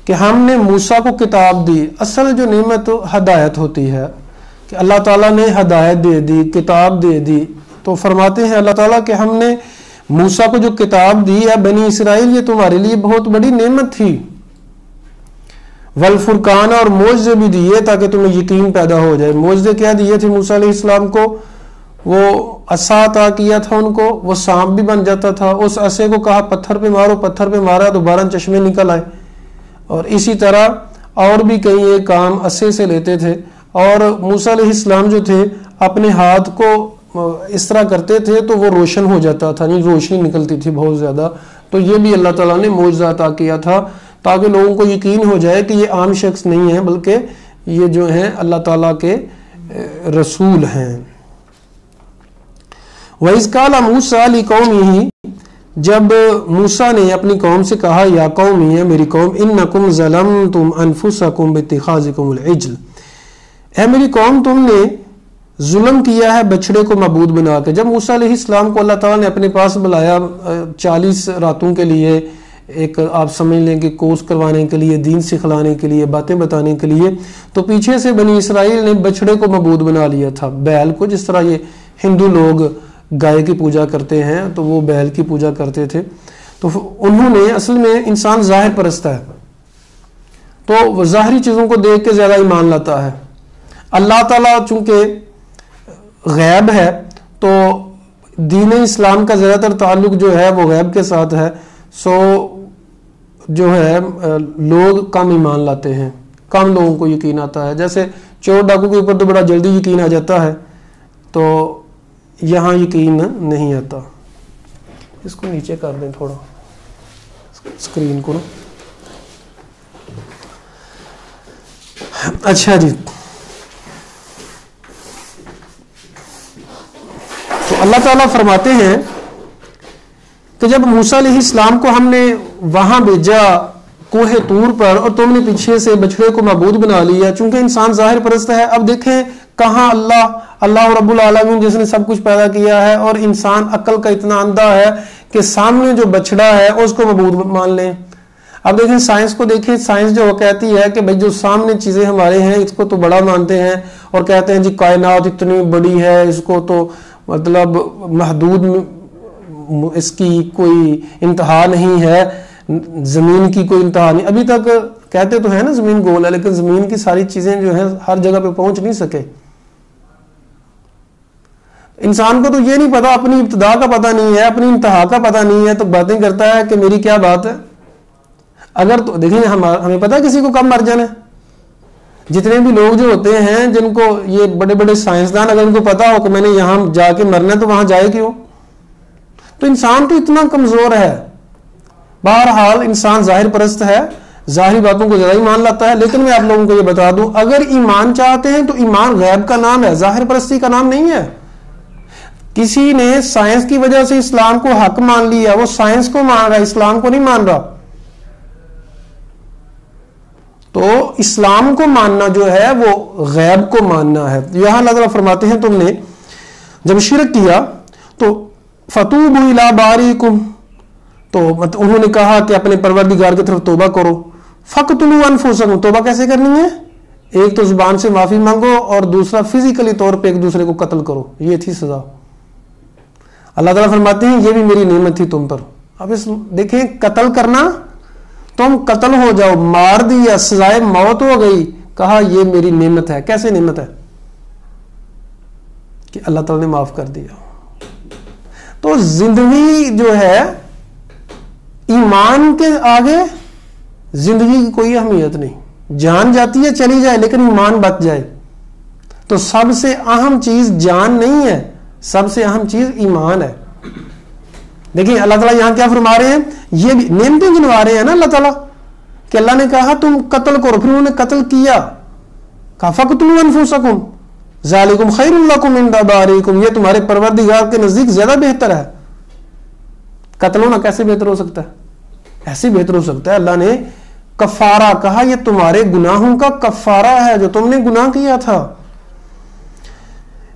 کہ ہم نے موسیٰ کو کتاب دی. اصل جو نعمت ہدایت ہوتی ہے کہ اللہ تعالیٰ نے ہدایت دے دی, کتاب دے دی. تو فرماتے ہیں اللہ تعالیٰ کہ ہم نے موسیٰ کو جو کتاب دی ہے بنی اسرائیل یہ تمہارے لیے بہت بڑی نعمت تھی. والفرقان اور معجزے بھی دیے تاکہ تمہیں یقین پیدا ہو جائے. معجزے کیا دیے تھے موسیٰ علیہ السلام کو؟ وہ عصا عطا کیا تھا ان کو, وہ سانپ بھی بن جاتا تھا. اس عصے کو کہا پتھر پہ مارو, پتھر پہ مارا تو 12 چشمے نکل آئے. اور اسی طرح اور بھی کئی ایک کام عصے سے لیتے تھے. اور موسیٰ علیہ السلام جو تھے اپنے ہاتھ کو اس طرح کرتے تھے تو وہ روشن ہو جاتا تھا, نہیں روشنی نکلتی تھی بہت زیادہ. تو یہ بھی اللہ تعالیٰ نے معجزہ عطا کیا تھا تاکہ لوگوں کو یقین ہو جائے کہ یہ عام شخص نہیں ہے بلکہ یہ جو ہیں اللہ تعالیٰ کے رسول ہیں. وَإِذْ قَالَ مُوسَىٰ لِقَوْمِهِ, جب موسیٰ نے اپنی قوم سے کہا یا قوم, ہے میری قوم, اِنَّكُمْ ظَلَمْتُمْ أَنفُسَكُمْ بِاتِّخَاذِكُمُ الْعِجْلَ, اے میری قوم تم نے ظلم کیا ہے بچڑے کو معبود بنا کے. جب موسیٰ علیہ السلام کو اللہ تعالیٰ نے اپنے پاس بلایا 40 راتوں کے لیے, ایک آپ سمجھ لیں کہ کورس کروانے کے لیے, دین سکھلانے کے لیے, باتیں بتانے کے لیے, تو پیچھے سے بنی اسرائیل نے بچڑے کو معبود بنا لیا تھا, بیل کو. جس طرح یہ ہندو لوگ گائے کی پوجا کرتے ہیں تو وہ بیل کی پوجا کرتے تھے. تو انہوں نے, اصل میں انسان ظاہر پرست ہے تو وہ ظاہری چیزوں کو دیکھ کے زیادہ ایمان لاتا ہے. اللہ تعالیٰ چونکہ غیب ہے تو دین اسلام کا زیادہ تر تعلق جو ہے وہ غیب کے ساتھ ہے. سو جو ہے لوگ کم ایمان لاتے ہیں, کم لوگوں کو یقین آتا ہے. جیسے چور ڈاکو کے اوپر تو بڑا جلدی یقین آ جاتا ہے, تو یہاں یقین نہیں آتا. اس کو نیچے کر دیں تھوڑا اسکرین کو نا. اچھا جی, تو اللہ تعالیٰ فرماتے ہیں کہ جب موسیٰ علیہ السلام کو ہم نے وہاں بھیجا کوہ طور پر اور تم نے پیچھے سے بچڑے کو معبود بنا لیا, چونکہ انسان ظاہر پرست ہے. اب دیکھیں کہاں اللہ رب العالمین جس نے سب کچھ پیدا کیا ہے, اور انسان عقل کا اتنا اندھا ہے کہ سامنے جو بچڑا ہے اس کو معبود مان لیں. اب دیکھیں سائنس کو دیکھیں, سائنس جو کہتی ہے کہ بھئی جو سامنے چیزیں ہمارے ہیں اس کو تو بڑا مانتے ہیں اور کہتے ہیں جی کائنات اتنی بڑی ہے, اس کو تو مطلب محدود, اس کی کوئی انتہا نہیں ہے, زمین کی کوئی انتہا نہیں. ابھی تک کہتے تو ہیں نا زمین گول ہے, لیکن زمین کی ساری چیزیں جو ہیں ہر جگہ پہ پہنچ نہیں سکے. انسان کو تو یہ نہیں پتا, اپنی ابتدا کا پتہ نہیں ہے, اپنی انتہا کا پتہ نہیں ہے, تو باتیں کرتا ہے کہ میری کیا بات ہے. اگر تو دیکھیں ہمیں پتا کسی کو کب مر جانا ہے. جتنے بھی لوگ جو ہوتے ہیں جن کو یہ بڑے بڑے سائنسدان, اگر ان کو پتا ہو کہ میں نے یہاں جا کے مرنا ہے تو وہاں جائے کیوں. تو انسان تو اتنا کمزور ہے. بہرحال انسان ظاہر پرست ہے, ظاہری باتوں کو زیادہ ایمان لاتا ہے. لیکن میں آپ لوگوں کو یہ بتا دوں, اگر ایمان چاہتے ہیں تو ایمان غیب کا نام ہے, ظاہر پرستی کا نام نہیں ہے. کسی نے سائنس کی وجہ سے اسلام کو حق مان لیا, وہ سائنس کو مان رہا ہے, اسلام کو نہیں مان رہا. تو اسلام کو ماننا جو ہے وہ غیب کو ماننا ہے. یہاں اللہ تعالیٰ فرماتے ہیں تم نے جب شرک کیا تو فتوبوا الی بارئکم, تو انہوں نے کہا کہ اپنے پروردگار کی طرف توبہ کرو. فقتلوا انفسکم, توبہ کیسے کرنی ہے؟ ایک تو زبان سے معافی مانگو اور دوسرا فزیکلی طور پہ ایک دوسرے کو قتل کرو. یہ تھی سزا. اللہ تعالیٰ فرماتے ہیں یہ بھی میری نعمت تھی تم پر. اب دیکھیں قتل کرنا, تم قتل ہو جاؤ, مار دیا, سزائے موت ہو گئی, کہا یہ میری نعمت ہے. کیسے نعمت ہے؟ کہ اللہ تعالیٰ نے معاف کر دیا. تو زندگی جو ہے ایمان کے آگے زندگی کی کوئی اہمیت نہیں. جان جاتی ہے چلی جائے لیکن ایمان بچ جائے. تو سب سے اہم چیز جان نہیں ہے, سب سے اہم چیز ایمان ہے. دیکھیں اللہ تعالیٰ یہاں کیا فرما رہے ہیں, یہ بھی نعمتیں گنوا رہے ہیں نا اللہ تعالیٰ, کہ اللہ نے کہا تم قتل کرو, پھر انہوں نے قتل کیا, کہا فقتلوا انفسکم ذالکم خیر لکم عند بارئکم, یہ تمہارے پروردگار کے نزدیک زیادہ بہتر ہے. قتل ہونا کیسے بہتر ہو سکتا ہے؟ ایسے بہتر ہو سکتا ہے, اللہ نے کفارہ کہا, یہ تمہارے گناہوں کا کفارہ ہے جو تم نے گناہ کیا تھا.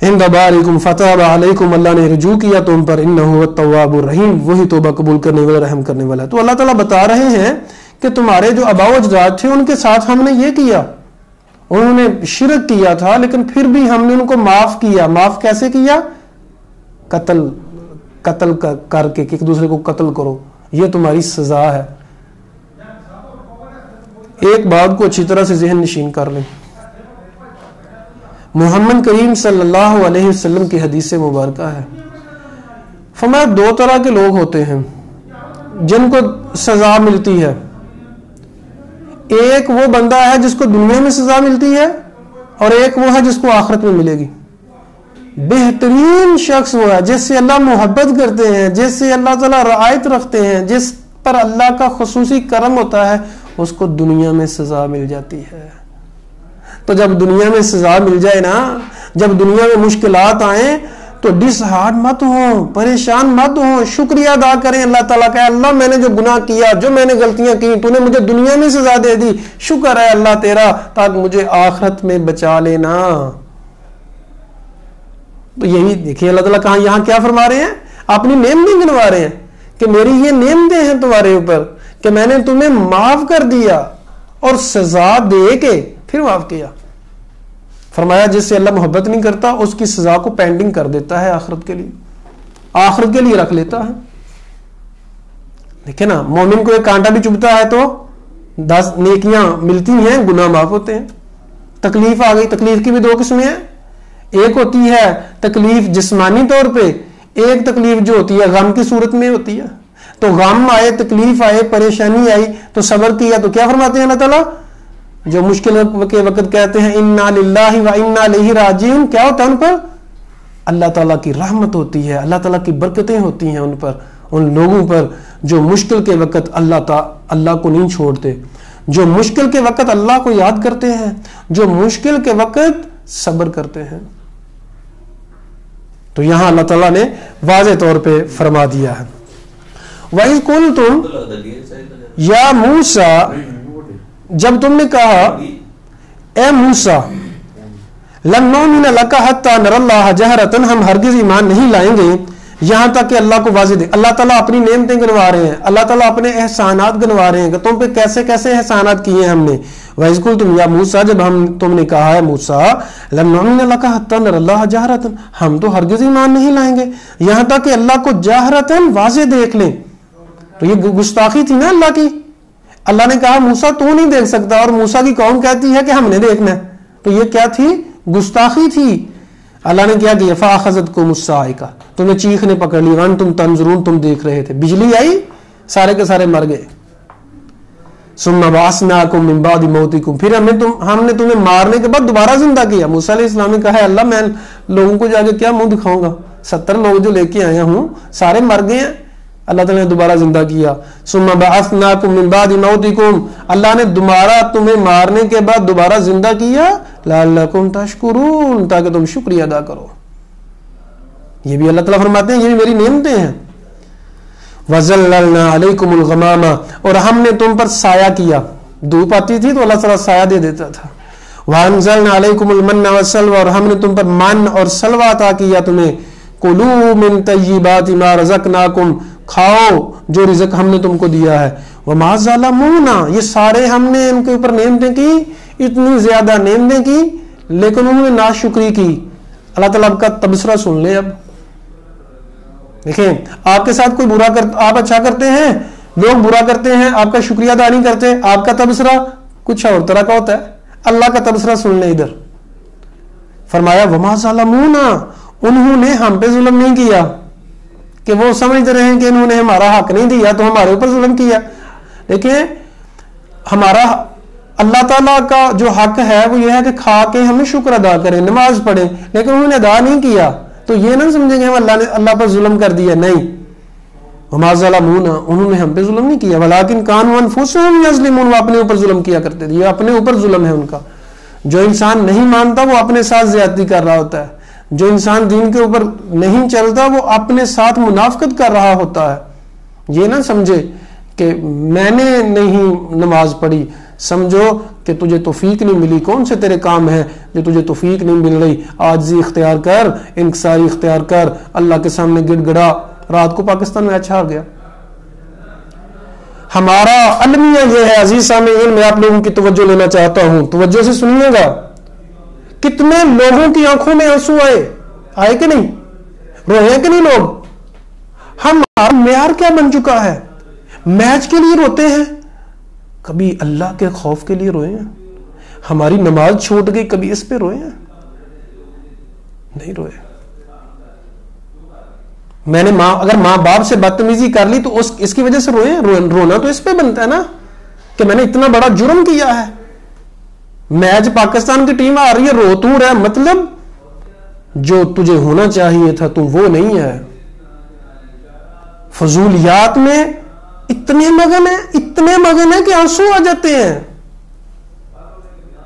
عند بارئکم فتاب علیکم, اللہ نے رجوع کیا تم پر, انہ هو التواب الرحیم, وہی توبہ قبول کرنے والا رحم کرنے والا ہے. تو اللہ تعالیٰ بتا رہے ہیں کہ تمہارے جو آباء و اجداد تھے ان کے ساتھ ہم نے یہ کیا، انہوں نے شرک کیا تھا لیکن پھر بھی ہم نے ان کو معاف کیا. معاف کیسے کیا؟ قتل کر کے ایک دوسرے کو قتل کرو، یہ تمہاری سزا ہے. ایک بات کو اچھی طرح سے ذہن نشین کر لیں. محمد کریم صلی اللہ علیہ وسلم کی حدیث مبارکہ ہے، فرمایا 2 طرح کے لوگ ہوتے ہیں جن کو سزا ملتی ہے. ایک وہ بندہ ہے جس کو دنیا میں سزا ملتی ہے، اور ایک وہ ہے جس کو آخرت میں ملے گی. بہترین شخص وہ ہے جس سے اللہ محبت کرتے ہیں، جس سے اللہ تعالیٰ رعایت رکھتے ہیں، جس پر اللہ کا خصوصی کرم ہوتا ہے، اس کو دنیا میں سزا مل جاتی ہے. تو جب دنیا میں سزا مل جائے نا، جب دنیا میں مشکلات آئیں تو ڈس ہارڈ مت ہوں، پریشان مت ہوں، شکریہ ادا کریں اللہ تعالیٰ کا. اللہ میں نے جو گناہ کیا، جو میں نے غلطیاں کی، تو نے مجھے دنیا میں سزا دے دی، شکر ہے اللہ تیرا، تاکہ مجھے آخرت میں بچا لینا. تو یہی دیکھیں اللہ تعالیٰ کہاں یہاں کیا فرما رہے ہیں، اپنی نعمتیں گنوا رہے ہیں کہ میری یہ نعمتیں ہیں تمہارے اوپر کہ میں نے تمہیں معاف کر دیا اور سزا دے کے پھر معاف کیا. فرمایا جس سے اللہ محبت نہیں کرتا اس کی سزا کو پینڈنگ کر دیتا ہے آخرت کے لیے، آخرت کے لیے رکھ لیتا ہے. دیکھیں نا، مومن کو ایک کانٹا بھی چبھتا ہے تو 10 نیکیاں ملتی ہیں، گناہ معاف ہوتے ہیں. تکلیف آ گئی، تکلیف کی بھی 2 قسمیں ہیں. ایک ہوتی ہے تکلیف جسمانی طور پہ، ایک تکلیف جو ہوتی ہے غم کی صورت میں ہوتی ہے. تو غم آئے، تکلیف آئے، پریشانی آئی تو صبر کیا تو کیا فرماتے ہیں اللہ تعالیٰ؟ جو مشکل کے وقت کہتے ہیں انا للہ و انا الیہ راجعون، کیا ہوتا ہے ان پر؟ اللہ تعالیٰ کی رحمت ہوتی ہے، اللہ تعالیٰ کی برکتیں ہوتی ہیں ان پر، ان لوگوں پر جو مشکل کے وقت اللہ کو نہیں چھوڑتے، جو مشکل کے وقت اللہ کو یاد کرتے ہیں، جو مشکل کے وقت صبر کرتے ہیں. تو یہاں اللہ تعالیٰ نے واضح طور پہ فرما دیا ہے. وَإِذْ قُلْتُمْ یا موسیٰ، جب تم نے کہا اے موسیٰ، لَن نُؤْمِنَ لَكَ حَتَّى نَرَى اللَّهَ جَهْرَةً، ہم ہرگز ایمان نہیں لائیں گے یہاں تک کہ اللہ کو واضح دے. اللہ تعالیٰ اپنی نعمتیں گنوا رہے ہیں، اللہ تعالیٰ اپنے احسانات گنوا رہے ہیں کہ تم پہ کیسے کیسے احسانات کیے ہم نے. وَإِذْ قُلْتُمْ یا موسیٰ، جب تم نے کہا ہے موسیٰ، لَن نُؤْمِنَ لَكَ حَتَّى نَرَى اللَّهَ جَهْرَةً، ہم تو ہرگز ایمان نہیں لائیں گے یہاں تک کہ اللہ کو جاہرتاً واضح دیکھ لیں. تو یہ گستاخی تھی نا اللہ کی. اللہ نے کہا موسیٰ تو نہیں دیکھ سکتا، اور موسیٰ کی قوم کہتی ہے کہ ہم نے دیکھنا ہے. تو یہ کیا تھی؟ گستاخی تھی. اللہ نے کیا کیا؟ فَأَخَذَتْكُمُ الصَّاعِقَةُ، تمہیں چیخ نے پکڑ لی. وَأَنْتُمْ تَنظُرُونَ، تم دیکھ رہے تھے. بجلی آئی، سارے کے سارے مر گئے. ثُمَّ بَعَثْنَاكُم مِّن بَعْدِ مَوْتِكُمْ، پھر ہم نے تمہیں مارنے کے بعد دوبارہ زندہ کیا. موسیٰ علیہ السلام نے کہا ہے اللہ میں لوگوں کو جا کے کیا منہ دکھاؤں گا، 70 لوگ جو لے کے آیا ہوں سارے مر گئے ہیں. اللہ تعالیٰ نے دوبارہ زندہ کیا. ثم بعثناکم من بعد موتکم، اللہ نے دوبارہ تمہیں مارنے کے بعد دوبارہ زندہ کیا. لعلکم تشکرون، تاکہ تم شکریہ ادا کرو. یہ بھی اللہ تعالیٰ فرماتے ہیں یہ بھی میری نعمتیں ہیں. وَظَلَّلْنَا عَلَيْكُمُ الْغَمَامَ، اور ہم نے تم پر سایہ کیا. دھوپ آتی تھی تو اللہ تعالیٰ سایہ دے دیتا تھا. وَأَنزَلْنَا عَلَيْكُمُ الْمَنَّ وَالسَّلْوَىٰ، اور ہم نے تم پر من اور سلوہ عطا کیا تمہیں. کُلُوا مِن طَیِّبَاتِ مَا رَزَقْنَاکُم، کھاؤ جو رزق ہم نے تم کو دیا ہے. وَمَا ظَلَمُونَا، یہ سارے ہم نے ان کے اوپر نعمتیں کی، اتنی زیادہ نعمتیں کی لیکن انہوں نے ناشکری کی. اللہ تعالیٰ آپ کا تبصرہ سن لے. اب دیکھیں آپ کے ساتھ کوئی برا آپ اچھا کرتے ہیں، لوگ برا کرتے ہیں، آپ کا شکریہ ادا نہیں کرتے، آپ کا تبصرہ کچھ اور طرح کا ہوتا ہے. اللہ کا تبصرہ سن لیں. ادھر فرمایا وَمَا ظَلَمُونَا، انہوں نے ہم پہ ظلم نہیں کیا کہ وہ سمجھتے رہے کہ انہوں نے ہمارا حق نہیں دیا تو ہمارے اوپر ظلم کیا. دیکھیں ہمارا اللہ تعالیٰ کا جو حق ہے وہ یہ ہے کہ کھا کے ہمیں شکر ادا کریں، نماز پڑھیں، لیکن انہوں نے ادا نہیں کیا تو یہ نہ سمجھیں گے ہم اللہ پر ظلم کر دیا. نہیں، وَمَا ظَلَمُونَا، انہوں نے ہم پہ ظلم نہیں کیا. وَلَٰكِن كَانُوا أَنفُسَهُمْ يَظْلِمُونَ، وہ اپنے اوپر ظلم کیا کرتے تھے. یہ اپنے اوپر ظلم ہے ان کا. جو انسان نہیں مانتا وہ اپنے ساتھ زیادتی کر رہا ہوتا ہے. جو انسان دین کے اوپر نہیں چلتا وہ اپنے ساتھ منافقت کر رہا ہوتا ہے. یہ نہ سمجھے کہ میں نے نہیں نماز پڑھی، سمجھو کہ تجھے توفیق نہیں ملی. کون سے تیرے کام ہیں جو تجھے توفیق نہیں مل رہی؟ عاجزی اختیار کر، انکساری اختیار کر، اللہ کے سامنے گڑ گڑا. رات کو پاکستان میچ ہار گیا. ہمارا المیہ یہ ہے عزیز سامعین، میں آپ لوگوں کی توجہ لینا چاہتا ہوں، توجہ سے سنیے گا. کتنے لوگوں کی آنکھوں میں آنسو آئے کہ نہیں؟ روئے کہ نہیں لوگ؟ ہمارا معیار کیا بن چکا ہے؟ میچ کے لیے روتے ہیں، کبھی اللہ کے خوف کے لیے روئے ہیں. ہماری نماز چھوٹ گئی، کبھی اس پہ روئے ہیں؟ نہیں روئے. میں نے اگر ماں باپ سے بدتمیزی کر لی تو اس کی وجہ سے روئے. رونا تو اس پہ بنتا ہے نا کہ میں نے اتنا بڑا جرم کیا ہے. میچ پاکستان کی ٹیم آ رہی ہے، رو تو رہا، مطلب جو تجھے ہونا چاہیے تھا تم وہ نہیں ہے. فضولیات میں اتنے مگن ہیں کہ آنسو آ جاتے ہیں،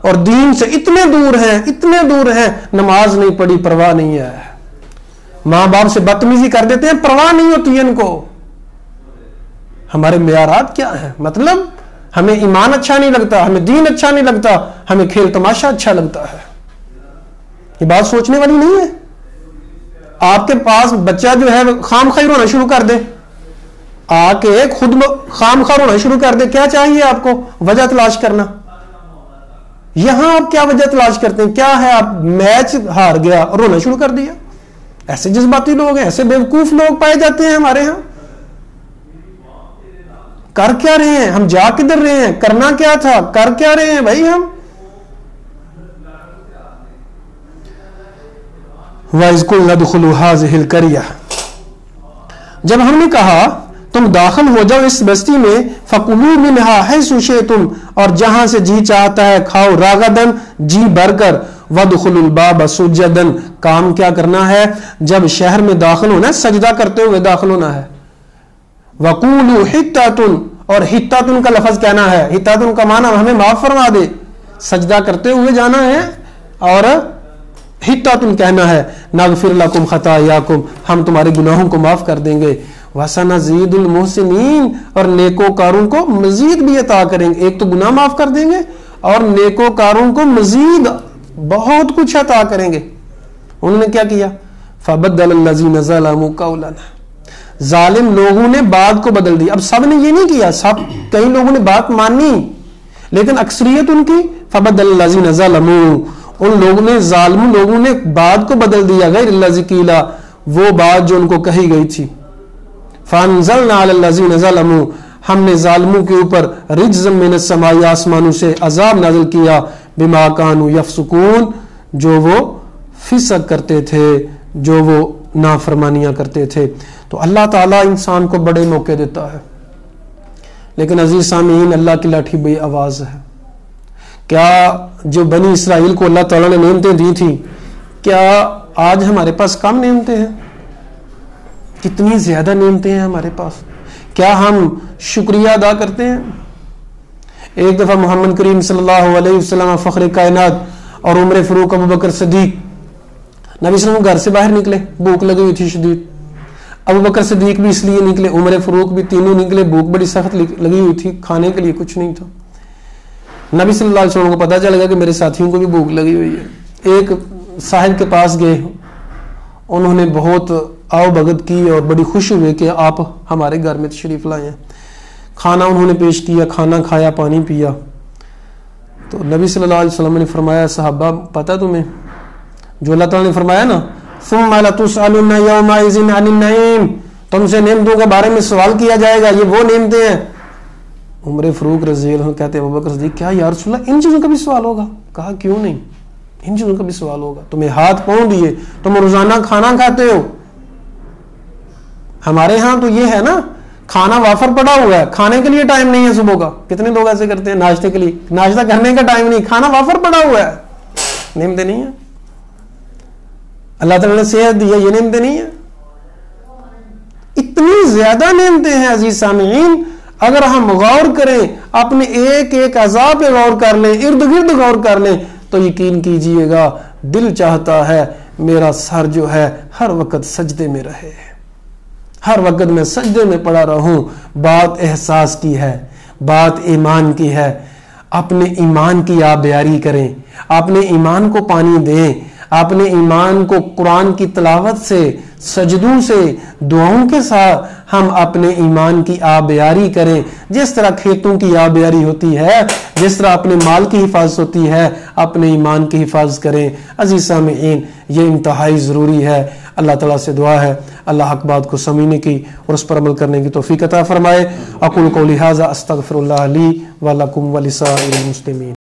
اور دین سے اتنے دور ہیں. نماز نہیں پڑھی، پرواہ نہیں ہے. ماں باپ سے بدتمیزی کر دیتے ہیں، پرواہ نہیں ہوتی ہے ان کو. ہمارے معیارات کیا ہیں؟ مطلب ہمیں ایمان اچھا نہیں لگتا، ہمیں دین اچھا نہیں لگتا، ہمیں کھیل تماشا اچھا لگتا ہے. یہ بات سوچنے والی نہیں ہے. آپ کے پاس بچہ جو ہے خام خواہ رونا شروع کر دے، آ کے خود خام خواہ رونا شروع کر دے، کیا چاہیے آپ کو؟ وجہ تلاش کرنا. یہاں آپ کیا وجہ تلاش کرتے ہیں؟ کیا ہے؟ آپ میچ ہار گیا اور رونا شروع کر دیا. ایسے جذباتی لوگ ہیں، ایسے بیوقوف لوگ پائے جاتے ہیں ہمارے ہاں. کر کیا رہے ہیں ہم؟ جا کدھر رہے ہیں؟ کرنا کیا تھا؟ کر کیا رہے ہیں بھائی ہم؟ وَإِذْ قُلْنَا ادْخُلُوا هَٰذِهِ الْقَرْيَةَ، جب ہم نے کہا تم داخل ہو جاؤ اس بستی میں، فَكُلُوا مِنْهَا حَيْثُ شِئْتُمْ، اور جہاں سے جی چاہتا ہے کھاؤ، راغدن جی بھر کر، وَادْخُلُوا الْبَابَ سُجَّدًا، کام کیا کرنا ہے؟ جب شہر میں داخل ہونا ہے سجدہ کرتے ہوئے داخل ہونا ہے. وَقُولُوا حِطَّةٌ، اور حِطَّةٌ کا لفظ کہنا ہے. حِطَّةٌ کا معنی ہمیں معاف فرما دے، سجدہ کرتے ہوئے جانا ہے، اور حِطَّةٌ کہنا ہے. نَغْفِرْ لَكُمْ خَطَايَاكُمْ، ہم تمہارے گناہوں کو معاف کر دیں گے. وَسَنَزِيدُ الْمُحْسِنِينَ، اور نیکوکاروں کو مزید بھی عطا کریں گے. ایک تو گناہ معاف کر دیں گے، اور نیکوکاروں کو مزید بہت کچھ عطا کریں گے. انہوں نے کیا کیا؟ فَبَدَّلَ الَّذِينَ ظَلَمُوا قَوْلًا، ظالم لوگوں نے بات کو بدل دی. اب سب نے یہ نہیں کیا، کئی لوگوں نے بات مانی، لیکن اکثریت ان کی فَبَدَّلَ الَّذِينَ ظَلَمُوا، ان لوگوں نے، ظالم لوگوں نے بات کو بدل دیا، غیر الَّذِي قِيلَ، وہ بات جو ان کو کہی گئی تھی. فَأَنزَلْنَا عَلَى الَّذِينَ ظَلَمُوا، ہم نے ظالموں کے اوپر رجزا من السماء، آسمانوں سے عذاب نازل کیا، بما كانوا يفسقون، جو وہ فسق کرتے تھے، جو وہ نافرمانیاں کرتے تھے. تو اللہ تعالیٰ انسان کو بڑے موقع دیتا ہے، لیکن عزیز سامعین اللہ کی لاٹھی بے آواز ہے. کیا جو بنی اسرائیل کو اللہ تعالیٰ نے نعمتیں دی تھیں، کیا آج ہمارے پاس کم نعمتیں ہیں؟ کتنی زیادہ نعمتیں ہیں ہمارے پاس. کیا ہم شکریہ ادا کرتے ہیں؟ ایک دفعہ محمد کریم صلی اللہ علیہ وسلم فخر کائنات اور عمر فاروق ابوبکر صدیق نبی صلی اللہ علیہ وسلم گھر سے باہر نکلے، بھوک لگی ہوئی تھی شدید. ابوبکر صدیق بھی اس لیے نکلے، عمر فاروق بھی، تینوں نکلے، بھوک بڑی سخت لگی ہوئی تھی، کھانے کے لیے کچھ نہیں تھا. نبی صلی اللہ علیہ وسلم کو پتا چل گیا کہ میرے ساتھیوں کو بھی بھوک لگی ہوئی ہے. ایک صاحب کے پاس گئے، انہوں نے بہت آؤ بھگت کی اور بڑی خوش ہوئے کہ آپ ہمارے گھر میں تشریف لائے ہیں. کھانا انہوں نے پیش کیا، کھانا کھایا، پانی پیا. تو نبی صلی اللہ علیہ وسلم نے فرمایا، صحابہ پتہ تمہیں جو اللہ تعالیٰ نے فرمایا نا، ثم لتسألن یومئذ عن النعیم، تم سے نعمتوں کے بارے میں سوال کیا جائے گا، یہ وہ نعمتیں ہیں. عمر فاروق رضی اللہ عنہ کہتے ہیں ابوبکر صدیق کیا یا رسول اللہ ان چیزوں کا بھی سوال ہوگا؟ کہا کیوں نہیں، ان چیزوں کا بھی سوال ہوگا. تمہیں ہاتھ پاؤں دیے، تم روزانہ کھانا کھاتے ہو. ہمارے ہاں تو یہ ہے نا، کھانا وافر پڑا ہوا ہے، کھانے کے لیے ٹائم نہیں ہے صبح کا. کتنے لوگ ایسے کرتے ہیں، ناشتے کے لیے، ناشتہ کرنے کا ٹائم نہیں، کھانا وافر پڑا ہوا ہے. نعمتیں نہیں ہیں. اللہ تعالیٰ نے صحت دی ہے، یہ نعمتیں نہیں ہیں. اتنی زیادہ نعمتیں ہیں عزیز سامعین. اگر ہم غور کریں، اپنے ایک ایک اعضاء پہ غور کر لیں، ارد گرد غور کر لیں، تو یقین کیجئے گا دل چاہتا ہے میرا سر جو ہے ہر وقت سجدے میں رہے، ہر وقت میں سجدے میں پڑا رہوں. بات احساس کی ہے، بات ایمان کی ہے. اپنے ایمان کی آپ بیاری کریں، اپنے ایمان کو پانی دیں، اپنے ایمان کو قرآن کی تلاوت سے، سجدوں سے، دعاؤں کے ساتھ ہم اپنے ایمان کی آبیاری کریں. جس طرح کھیتوں کی آبیاری ہوتی ہے، جس طرح اپنے مال کی حفاظت ہوتی ہے، اپنے ایمان کی حفاظت کریں. عزیز سامعین، یہ انتہائی ضروری ہے. اللہ تعالیٰ سے دعا ہے اللہ حق بات کو سمجھنے کی اور اس پر عمل کرنے کی توفیق عطا فرمائے. اقول قولی ھذا استغفر اللہ لی ولکم ولسائر المسلمین.